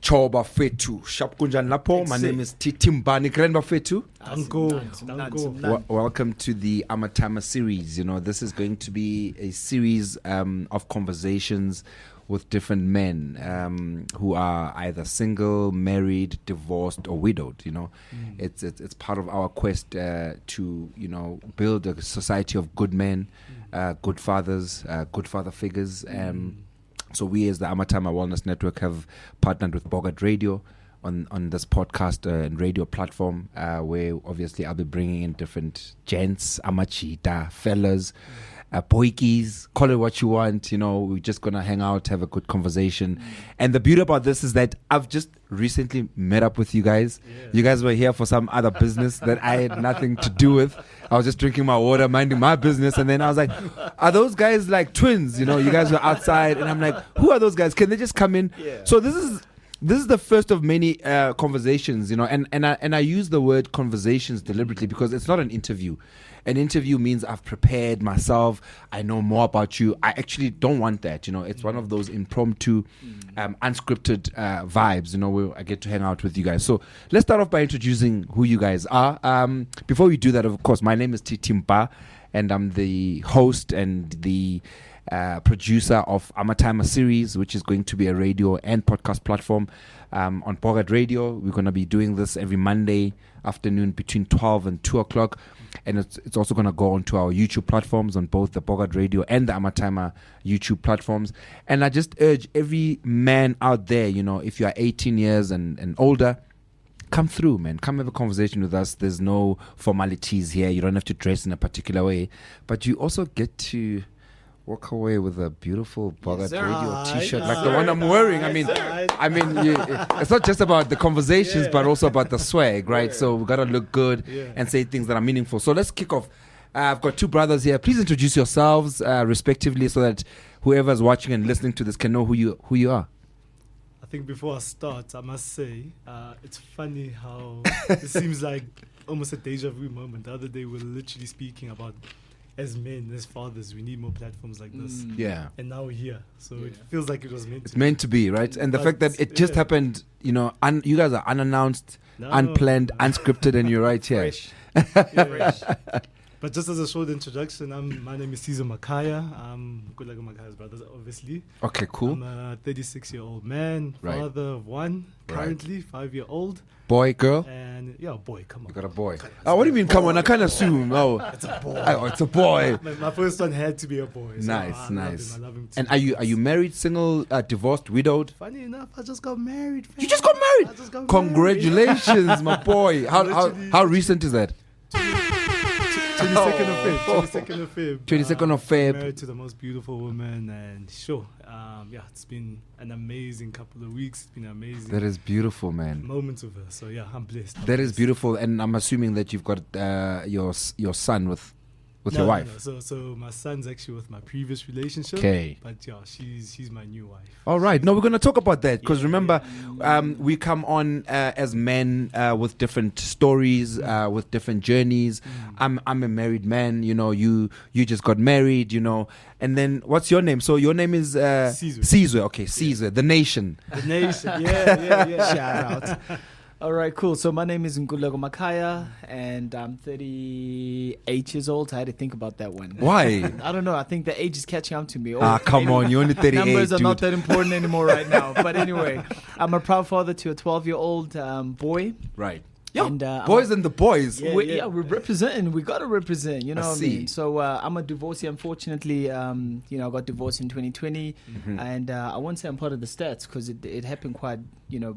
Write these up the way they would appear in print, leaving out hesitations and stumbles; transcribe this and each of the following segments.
Choba Fetu. Shapkunjan Lapo. My name is Titimbani Grenba Fetu. Welcome to the AMATYMA series. You know, this is going to be a series of conversations with different men who are either single, married, divorced, or widowed. You know, it's part of our quest to build a society of good men, good fathers, good father figures. So we, as the AMATYMA Wellness Network, have partnered with BOGAT Radio on this podcast and radio platform, where obviously I'll be bringing in different gents, MJITA, fellas, boykies, call it what you want. You know, we're just going to hang out, have a good conversation. And the beauty about this is that I've just recently met up with you guys. Yeah. You guys were here for some other business that I had nothing to do with. I was just drinking my water, minding my business. And then I was like, are those guys like twins? You know, you guys were outside. And I'm like, who are those guys? Can they just come in? Yeah. So this is the first of many conversations, you know, and I use the word conversations deliberately because it's not an interview. An interview means I've prepared myself. I know more about you. I actually don't want that. You know, it's one of those impromptu, unscripted vibes, you know, where I get to hang out with you guys. So let's start off by introducing who you guys are. Before we do that, of course, my name is Titimpa, and I'm the host and the producer of AMATYMA series, which is going to be a radio and podcast platform on BOGAT Radio. We're going to be doing this every Monday afternoon between 12 and 2 o'clock. And it's also going to go onto our YouTube platforms on both the BOGAT Radio and the AMATYMA YouTube platforms. And I just urge every man out there, you know, if you are 18 years and older, come through, man. Come have a conversation with us. There's no formalities here. You don't have to dress in a particular way. But you also get to walk away with a beautiful BOGAT Radio T-shirt like the one I'm wearing. I mean, it's not just about the conversations, but also about the swag, right? So we gotta look good and say things that are meaningful. So let's kick off. I've got two brothers here. Please introduce yourselves respectively, so that whoever's watching and listening to this can know who you are. I think before I start, I must say it's funny how it seems like almost a deja vu moment. The other day we were literally speaking about, as men, as fathers, we need more platforms like this. Yeah. And now we're here. So it feels like it was meant to be. It's meant to be, right? And the fact that it just happened, you know, you guys are unannounced, unplanned, unscripted, and you're right here. Fresh. But just as a short introduction, my name is SIZWE MAKHAYA. I'm KHULUMA Makhaya's brother, obviously. Okay, cool. I'm a 36-year-old man, father of one, currently 5-year-old. Boy, girl? And boy, come on. You got a boy. What do you mean, come on? I can't assume. Oh, it's a boy. Oh, it's a boy. My first one had to be a boy. So Nice. I love him too. And are you married, single, divorced, widowed? Funny enough, I just got married. You just got married? I just got Congratulations, my boy. How recent is that? 22nd of Feb. 22nd of Feb. Married to the most beautiful woman, and it's been an amazing couple of weeks. It's been amazing. That is beautiful, man. Moments with her. So I'm blessed. That is beautiful, and I'm assuming that you've got your son with your wife. No. So my son's actually with my previous relationship. Okay. But she's my new wife. All right. No, we're going to talk about that because remember, we come on as men with different stories, with different journeys. I'm a married man. You know, you just got married. You know, and then what's your name? So your name is SIZWE. Okay, SIZWE, the nation. The nation. Yeah. Shout out. All right, cool. So my name is NKULULEKO MAKHAYA, and I'm 38 years old. I had to think about that one. Why? I don't know. I think the age is catching up to me. Come on. You're only 38, Numbers are dude. not that important anymore right now. But anyway, I'm a proud father to a 12-year-old boy. Right. Yeah, and, boys and the boys. We're representing. We got to represent. You know what I mean? So I'm a divorcee. Unfortunately, I got divorced in 2020. And I won't say I'm part of the stats because it happened quite,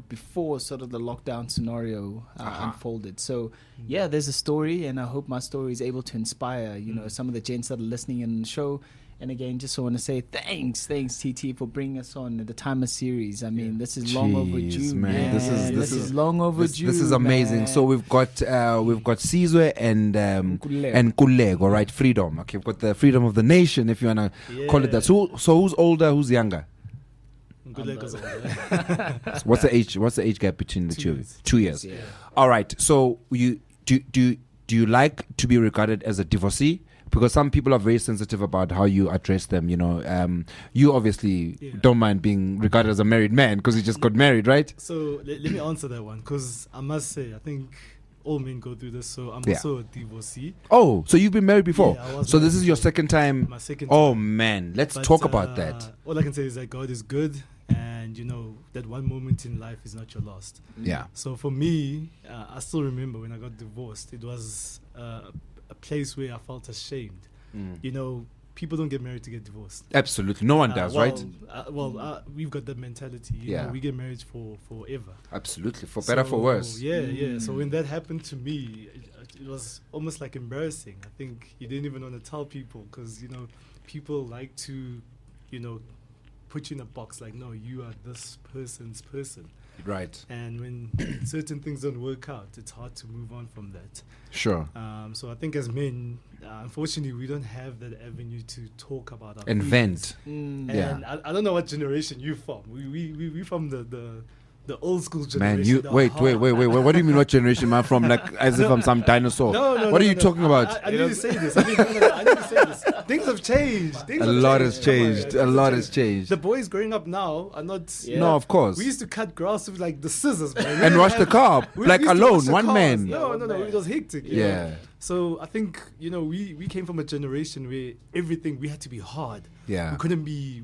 before sort of the lockdown scenario unfolded. So, there's a story, and I hope my story is able to inspire, some of the gents that are listening in the show. And again, just want to say thanks TT for bringing us on the AMATYMA series. I mean, this is long overdue, man. This is long overdue. This is amazing. Man. So we've got SIZWE and NKULULEKO, right? Freedom. Okay, we've got the freedom of the nation, if you wanna call it that. So who's older? Who's younger? NKULULEKO's older. So what's the age gap between the 2 years? 2 years. Yeah. All right. So do you like to be regarded as a divorcee? because some people are very sensitive about how you address them. You know, you obviously don't mind being regarded as a married man because you just got married, right? So let me answer that one, because I must say, I think all men go through this. So I'm also a divorcee. Oh, so you've been married before? Yeah, I was so married this is your before. second time? My second Oh time. man, let's talk about that. All I can say is that God is good, and you know that one moment in life is not your last. Yeah. So for me, I still remember when I got divorced. It was a place where I felt ashamed. You know, people don't get married to get divorced. Absolutely, no one does, right? We've got that mentality. You know, we get married for forever. Absolutely, for better, for worse. Yeah. So when that happened to me, it was almost like embarrassing. I think you didn't even want to tell people, because you know people like to, you know, put you in a box like, no, you are this person's person. Right. And when certain things don't work out, it's hard to move on from that. Sure. So I think as men, unfortunately, we don't have that avenue to talk about our and feelings. vent. And I don't know what generation you're from. We from the old school Man, generation. you wait. What do you mean? What generation am I from? Like as if I'm some dinosaur. No. What are you talking about? I need to say this. I need to say this. Things have changed. A lot has changed. A lot has changed. The boys growing up now are not. No, of course. We used to cut grass with like the scissors, man. And wash the car like we used to alone, wash the one cars. man. No. It was hectic. you Yeah. know. So I think, you know, we came from a generation where everything we had to be hard. Yeah. We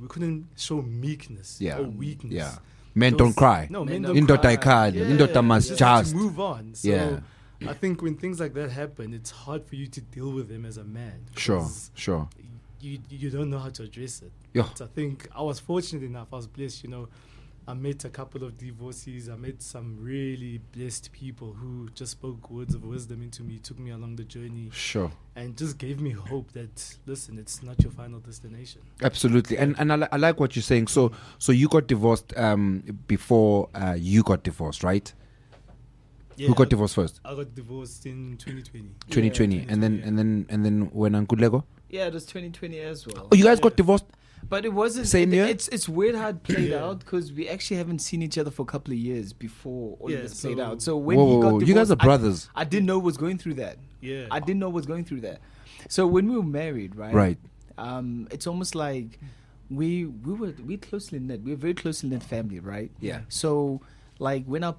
couldn't show meekness or weakness. Yeah. Men don't cry. No, men don't Indota cry. ikhali. Indota must just have just. to move on. So Yeah. I think when things like that happen, it's hard for you to deal with them as a man. Sure. 'cause Sure. You don't know how to address it. Yeah. But I think I was fortunate enough. I was blessed. You know, I met a couple of divorcees. I met some really blessed people who just spoke words of wisdom into me, took me along the journey, Sure. and just gave me hope that, listen, it's not your final destination. Absolutely. And I like what you're saying. So you got divorced before you got divorced, right? Yeah, Who got divorced first? I got divorced in 2020. 2020. Yeah, And then when NKULULEKO? Yeah, it was 2020 as well. Oh, you guys got divorced? But it wasn't Same year? It's weird how it played out, because we actually haven't seen each other for a couple of years before all of this played out. So when he got divorced, you guys are brothers. I didn't know was going through that. Yeah. I didn't know was going through that. So when we were married, right? Right. It's almost like we closely knit. We're a very closely knit family, right? Yeah. So like when our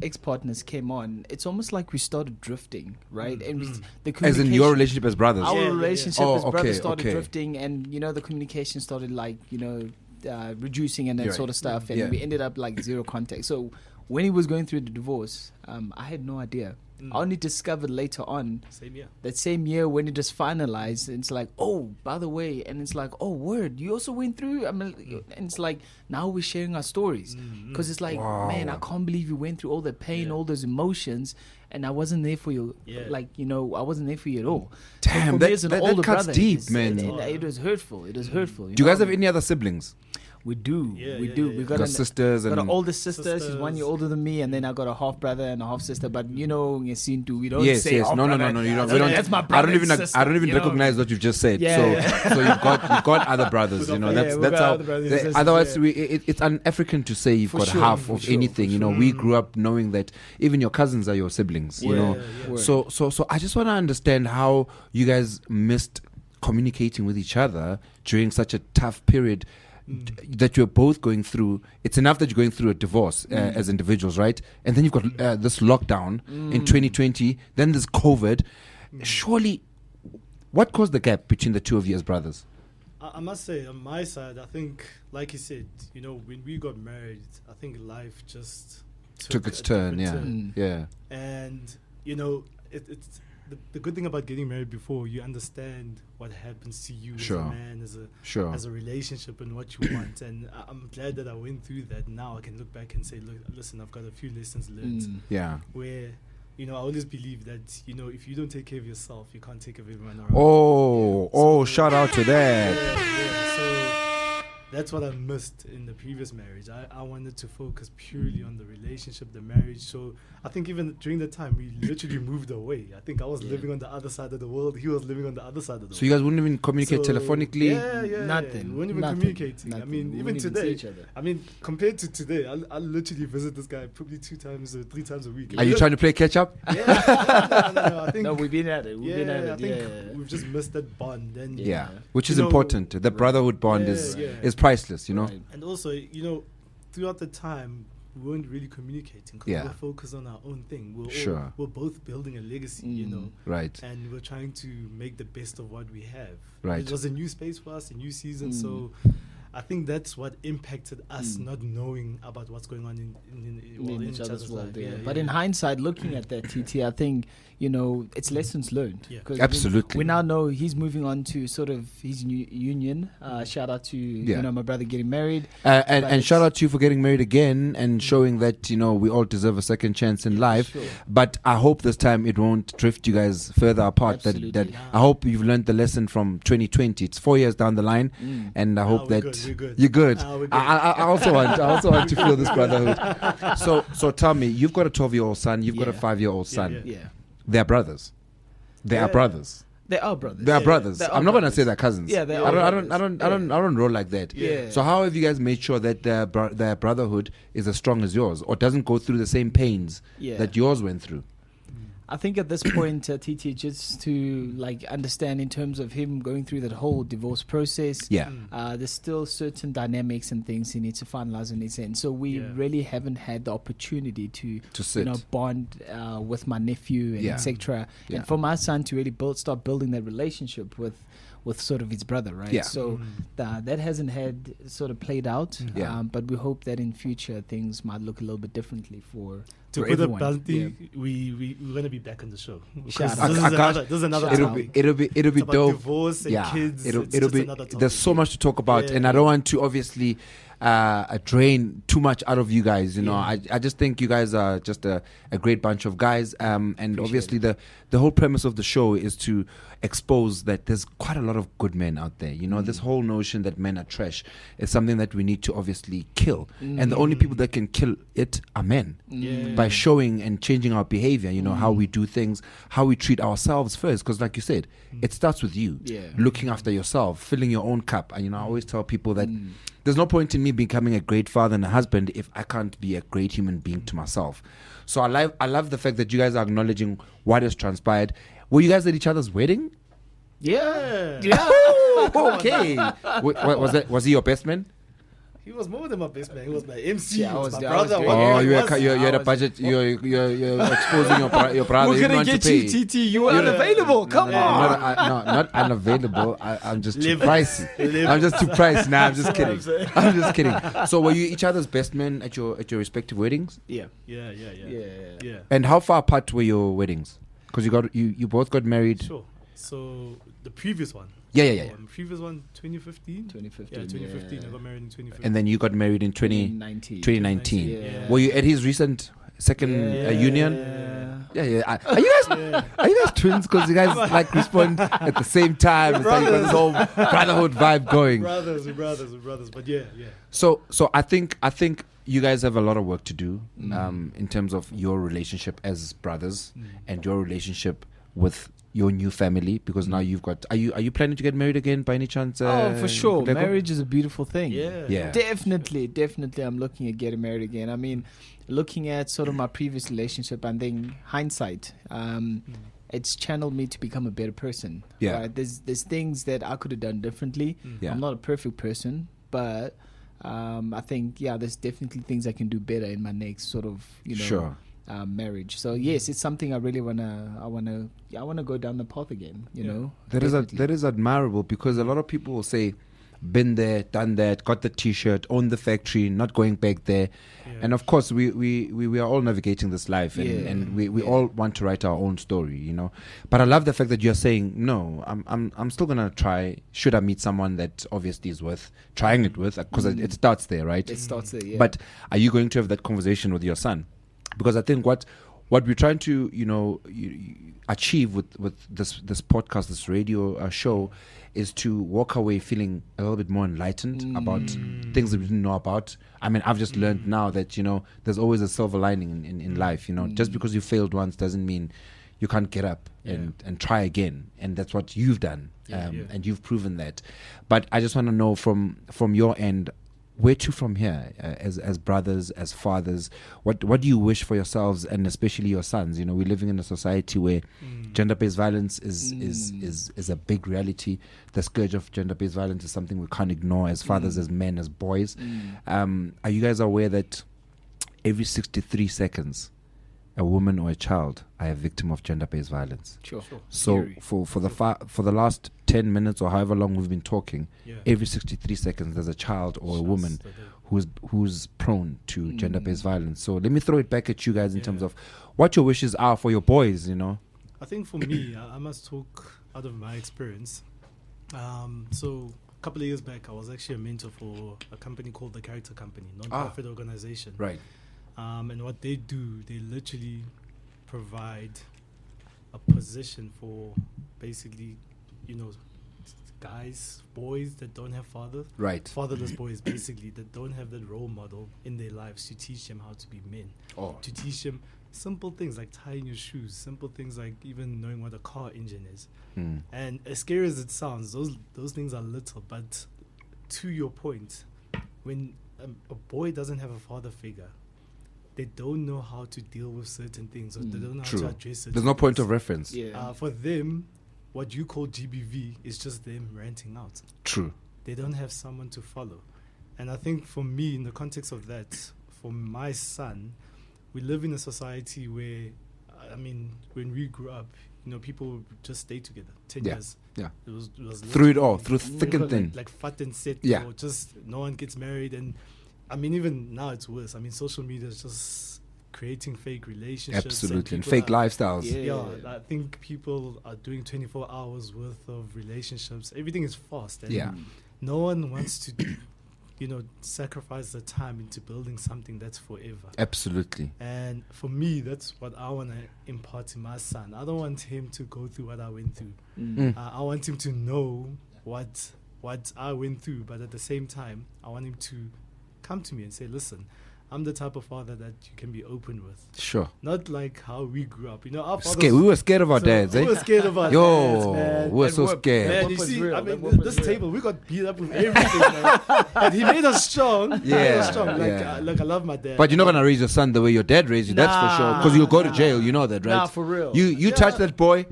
ex-partners came on, it's almost like we started drifting, right? And the As in your relationship as brothers? our relationship Oh, as brothers okay, started okay. drifting, and you know the communication started like reducing and that Right. sort of stuff, and Yeah. we ended up like zero contact. So when he was going through the divorce, I had no idea. I only discovered later on, Same year. that same year when it just finalized. It's like, oh, by the way, and it's like, oh, word, you also went through. And it's like now we're sharing our stories, because it's like, Wow. man, I can't believe you went through all that pain, all those emotions, and I wasn't there for you. Yeah. Like, you know, I wasn't there for you at all. Damn, for that- me as an that older cuts brother, deep, it's- man. It was hurtful. It was hurtful. Do you guys know? have any other siblings? We do. Yeah, we yeah, do. yeah, We yeah. got Got sisters got and an older sister. She's 1 year older than me, and then I got a half brother and a half sister. But you know, you seem to we don't yes. say half No. brother. You don't, So we don't. that's my I brother don't even. and sister, I don't even you know? recognize what you've just said. Yeah, So you've got other brothers. You know, Yeah, that's we that's got how. other brothers and sisters, Otherwise, yeah. it's un-African to say you've For got sure, half for of sure, anything. for You know, we grew up knowing that even your cousins are your siblings. You Yeah, know, yeah. so I just want to understand how you guys missed communicating with each other during such a tough period that you're both going through. It's enough that you're going through a divorce as individuals, right? And then you've got this lockdown in 2020, then there's COVID. Surely, what caused the gap between the two of you as brothers? I must say, on my side, I think, like you said, you know, when we got married, I think life just Took its a turn, different yeah. turn. Yeah. And, you know, it's the good thing about getting married before, you understand what happens to you Sure. as a man, Sure. as a relationship and what you want. And I'm glad that I went through that. Now I can look back and say, look, listen, I've got a few lessons learned Yeah. where, you know, I always believe that, you know, if you don't take care of yourself, you can't take care of everyone around. Oh, shout out to that. Yeah. So that's what I missed in the previous marriage. I wanted to focus purely on the relationship, the marriage. So I think even during the time, we literally moved away. I think I was living on the other side of the world. He was living on the other side of the world. So you guys wouldn't even communicate telephonically? Yeah. Nothing. We weren't even communicating. I mean, even today. I mean, compared to today, I literally visit this guy probably 2 times or 3 times a week. Are you trying to play catch up? Yeah. No. I think no, we've been at it. I think we've just missed that bond. And which is important. The brotherhood bond is priceless, you know. Right. And also, throughout the time, we weren't really communicating because we were focused on our own thing. We're both building a legacy, Right. And we're trying to make the best of what we have. Right. It was a new space for us, a new season. So I think that's what impacted us not knowing about what's going on in each other's life. But in hindsight, looking at that, TT, I think, it's lessons learned. Yeah. Absolutely. We now know he's moving on to sort of his new union. Shout out to, my brother getting married. And shout out to you for getting married again and showing that, we all deserve a second chance in life. Sure. But I hope this time it won't drift you guys further apart. That I hope you've learned the lesson from 2020. It's 4 years down the line. And I hope that we're good. You're good. We're good. I also want to feel this brotherhood. So tell me, you've got a 12-year-old son, you've got a 5-year-old son. Yeah. They're brothers. They are brothers. They are brothers. They are brothers. They are I'm not gonna brothers. say they're cousins. Yeah, they I are. don't roll like that. Yeah. So how have you guys made sure that their brotherhood is as strong as yours, or doesn't go through the same pains that yours went through? I think at this point, TT, just to understand in terms of him going through that whole divorce process, there's still certain dynamics and things he needs to finalize on his end. So we really haven't had the opportunity to sit, bond with my nephew and etc. And for my son to really start building that relationship with sort of his brother, right? So that hasn't had sort of played out. But we hope that in future things might look a little bit differently for put it bluntly, we're gonna be back on the show. Shout This is another topic. It'll be it's dope. Divorce and kids. It'll be. There's so much to talk about, and I don't want to obviously drain too much out of you guys. I just think you guys are just a great bunch of guys. And obviously the whole premise of the show is to expose that there's quite a lot of good men out there. This whole notion that men are trash is something that we need to obviously kill. And the only people that can kill it are men. By showing and changing our behavior, how we do things, how we treat ourselves first. Because like you said, it starts with you. Looking after yourself, filling your own cup. And I always tell people that there's no point in me becoming a great father and a husband if I can't be a great human being to myself. So I love the fact that you guys are acknowledging what has transpired. Were you guys at each other's wedding? Yeah. Okay. Was he your best man? He was more than my best man. He was my MC. Yeah, he was my I brother. was you had a budget. You're exposing your brother. We're gonna get you, TT. You were unavailable. Come on. Not unavailable. I'm just too pricey. I'm just too pricey. Nah, I'm just kidding. I'm just kidding. So were you each other's best men at your respective weddings? Yeah. And how far apart were your weddings? Because you both got married. Sure. So the previous one. Yeah. The previous one, 2015. 2015. Yeah, 2015. I got married in 2015. And then you got married in 2019. Yeah. Were you at his recent second union? Yeah. Are you guys twins? Because you guys respond at the same time. It's like you got this whole brotherhood vibe going. We're brothers. But yeah. So I think you guys have a lot of work to do in terms of your relationship as brothers and your relationship with your new family, because now you've got. Are you planning to get married again by any chance? For sure. NKULULEKO? Marriage is a beautiful thing. Yeah. Definitely. I'm looking at getting married again. I mean, looking at sort of my previous relationship, and then hindsight, it's channeled me to become a better person. Yeah. Right? There's things that I could have done differently. Yeah. I'm not a perfect person, but I think there's definitely things I can do better in my next sort of Sure. Marriage. So yes, it's something I really wanna go down the path again. That is admirable, because a lot of people will say, been there, done that, got the T-shirt, owned the factory, not going back there. And of course, we are all navigating this life, and we all want to write our own story, But I love the fact that you're saying, no, I'm still gonna try. Should I meet someone that obviously is worth trying it with? Because it starts there, right? It starts there. Yeah. But are you going to have that conversation with your son? Because I think what what we're trying to, achieve with this podcast, this radio show, is to walk away feeling a little bit more enlightened about things that we didn't know about. I mean, I've just learned now that, there's always a silver lining in life. Just because you failed once doesn't mean you can't get up and try again. And that's what you've done. And you've proven that. But I just want to know from your end, where to from here, as brothers, as fathers? What do you wish for yourselves and especially your sons? We're living in a society where gender-based violence is a big reality. The scourge of gender-based violence is something we can't ignore as fathers, as men, as boys. Are you guys aware that every 63 seconds, a woman or a child are a victim of gender-based violence? Sure. So for the last 10 minutes or however long we've been talking, every 63 seconds there's a child or a woman who's prone to gender-based violence. So let me throw it back at you guys in terms of what your wishes are for your boys. I think for me, I must talk out of my experience. So a couple of years back, I was actually a mentor for a company called the Character Company, non-profit organization. Right. And what they do, they literally provide a position for basically, guys, boys that don't have fathers. Right. Fatherless boys, basically, that don't have that role model in their lives to teach them how to be men. To teach them simple things like tying your shoes, simple things like even knowing what a car engine is. And as scary as it sounds, those things are little. But to your point, when a boy doesn't have a father figure, they don't know how to deal with certain things, or they don't know how to address certain There's no point of reference. For them, what you call GBV is just them ranting out. True. They don't have someone to follow. And I think for me, in the context of that, for my son, we live in a society where, when we grew up, people would just stay together 10 years. Yeah. It was through it all, through thick and thin. Like fat and set, or just no one gets married. And even now it's worse. Social media is just creating fake relationships. Absolutely. And fake lifestyles. I think people are doing 24 hours worth of relationships. Everything is fast. And no one wants to, sacrifice the time into building something that's forever. Absolutely. And for me, that's what I want to impart to my son. I don't want him to go through what I went through. I want him to know what I went through. But at the same time, I want him to come to me and say, listen, I'm the type of father that you can be open with. Sure. Not like how we grew up. Our fathers, we were scared of our dads, We were scared of our dads, man. We were so scared. Man, you see, this table, we got beat up with everything, man. But he made us strong. I love my dad. But you're not going to raise your son the way your dad raised you, that's for sure. Because you'll go to jail, you know that, right? Nah, for real. You touch that boy,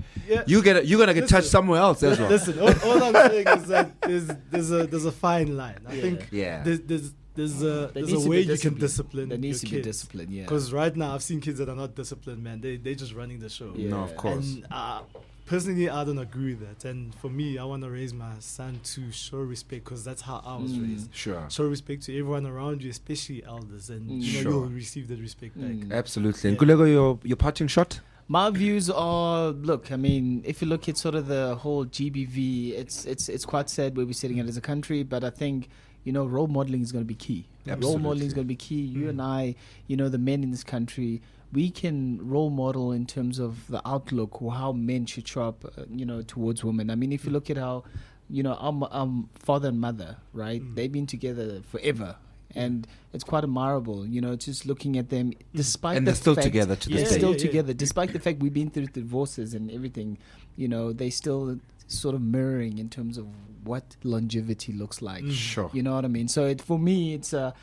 you're going to get touched somewhere else as well. Listen, all I'm saying is that there's a fine line. I think there's a way you can discipline. There needs your to be kids. discipline, Because right now I've seen kids that are not disciplined, man. They're just running the show. No, of course. And personally, I don't agree with that. And for me, I want to raise my son to show respect, because that's how I was raised. Sure. Show respect to everyone around you, especially elders, and you'll receive that respect back. Absolutely. And NKULULEKO, your parting shot? My views are, look, if you look at sort of the whole GBV, it's quite sad where we're sitting at as a country, but I think, role modeling is going to be key. Absolutely. Role modeling is going to be key. You and I, the men in this country, we can role model in terms of the outlook or how men should show up, towards women. If you look at how, our father and mother, right? They've been together forever. And it's quite admirable, just looking at them, despite and the they're still fact together to this they're day. still together, despite the fact we've been through divorces and everything. They still sort of mirroring in terms of what longevity looks like. Sure. You know what I mean? So for me, it's the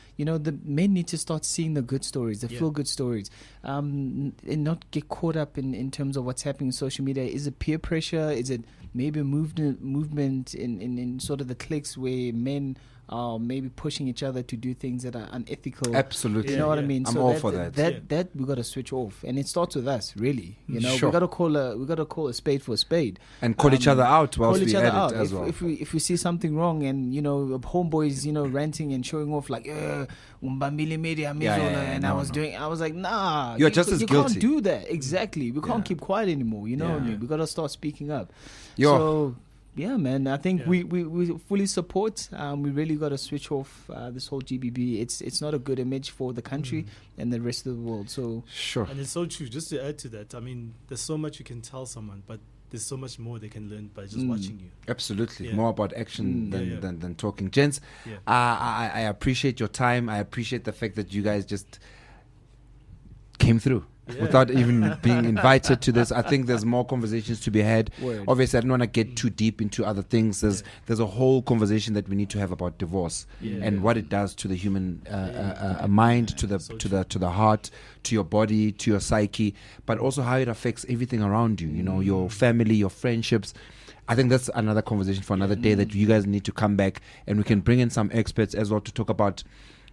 men need to start seeing the good stories, the feel good stories, and not get caught up in terms of what's happening on social media. Is it peer pressure? Is it maybe a movement in sort of the cliques where men are maybe pushing each other to do things that are unethical? Absolutely. You know what I mean? I'm so all for that. That we got to switch off, and it starts with us, really. Sure. We got to call a spade for a spade, and call each other out whilst we edit out. as well. If we see something wrong, and homeboys ranting and showing off like umbambile media and I was like, nah, you're just as guilty. You can't do that. Exactly. We can't keep quiet anymore. You know what I mean? We got to start speaking up. So yeah, man, I think we fully support. We really got to switch off this whole GBB. It's not a good image for the country and the rest of the world. So sure. And it's so true. Just to add to that, I mean, there's so much you can tell someone, but there's so much more they can learn by just watching you. Absolutely. More about action than talking. Gents, I appreciate your time. I appreciate the fact that you guys just came through. Without even being invited to this. I think there's more conversations to be had. Word. Obviously, I don't want to get too deep into other things. There's a whole conversation that we need to have about divorce and what it does to the human mind, to the heart, to your body, to your psyche, but also how it affects everything around you. You know, your family, your friendships. I think that's another conversation for another day that you guys need to come back, and we can bring in some experts as well to talk about,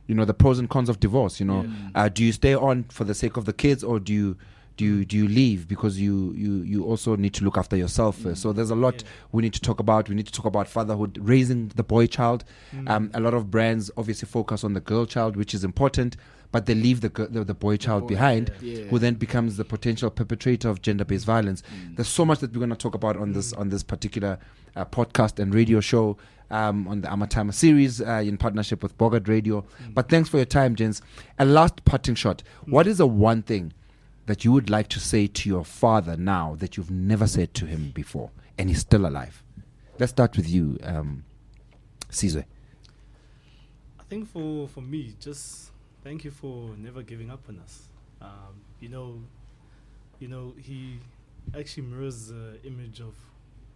you know, the pros and cons of divorce. You know, do you stay on for the sake of the kids, or do you leave because you also need to look after yourself first? So there's a lot we need to talk about. We need to talk about fatherhood, raising the boy child. A lot of brands obviously focus on the girl child, which is important, but they leave the boy child behind, who then becomes the potential perpetrator of gender-based violence. There's so much that we're going to talk about on this particular podcast and radio show. On the AMATYMA series in partnership with Bogart Radio. But thanks for your time, gents. A last parting shot. What is the one thing that you would like to say to your father now that you've never said to him before and he's still alive? Let's start with you, SIZWE. I think for me, just thank you for never giving up on us. You know, he actually mirrors the image of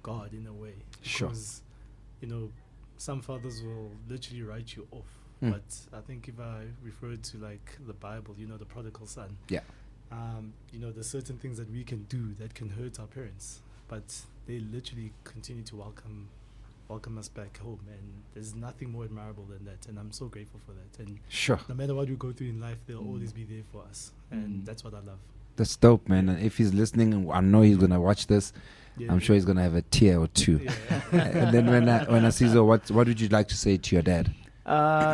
God in a way. Sure. Because, you know, some fathers will literally write you off. But I think if I refer to like the Bible, you know, the prodigal son. Yeah. You know, there's certain things that we can do that can hurt our parents, but they literally continue to welcome us back home, and there's nothing more admirable than that. And I'm so grateful for that. And sure, no matter what we go through in life, they'll always be there for us, and that's what I love. That's dope, man. And if he's listening, I know he's gonna watch this. I'm sure he's gonna have a tear or two. And then when I see what would you like to say to your dad?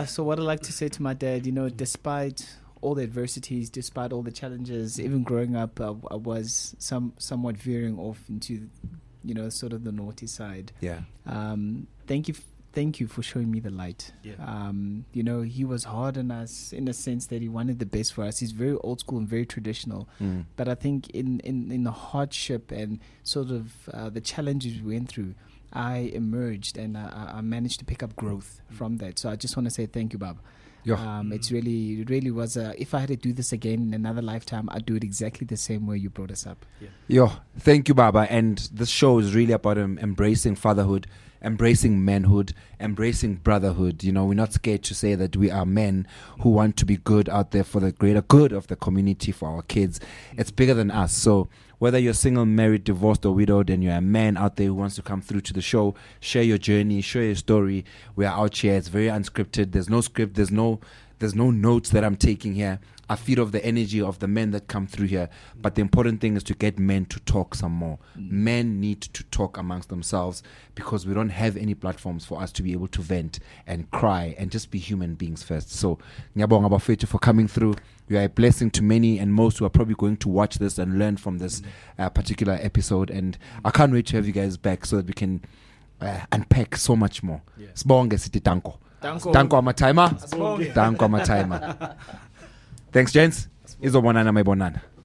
So what I'd like to say to my dad, you know, despite all the adversities, despite all the challenges, even growing up, I was somewhat veering off into, you know, sort of the naughty side. Yeah. Thank you for showing me the light. You know, he was hard on us in the sense that he wanted the best for us. He's very old school and very traditional. But I think in the hardship and sort of the challenges we went through, I emerged and I managed to pick up growth from that. So I just want to say thank you, Baba. It really was if I had to do this again in another lifetime, I'd do it exactly the same way you brought us up. Thank you, Baba. And this show is really about embracing fatherhood, embracing manhood, embracing brotherhood. You know, we're not scared to say that we are men who want to be good out there for the greater good of the community, for our kids. It's bigger than us. So whether you're single, married, divorced, or widowed, and you're a man out there who wants to come through to the show, share your journey, share your story. We are out here. It's very unscripted. There's no script. There's no notes that I'm taking here. I feed off the energy of the men that come through here. But the important thing is to get men to talk some more. Men need to talk amongst themselves because we don't have any platforms for us to be able to vent and cry and just be human beings first. So, ngiyabonga bafethu for coming through. You are a blessing to many and most who are probably going to watch this and learn from this particular episode. And I can't wait to have you guys back so that we can unpack so much more. Sibonge sithi danko. Danko AMATYMA. Danko AMATYMA. Thanks, gents. Izobonana mayibonana.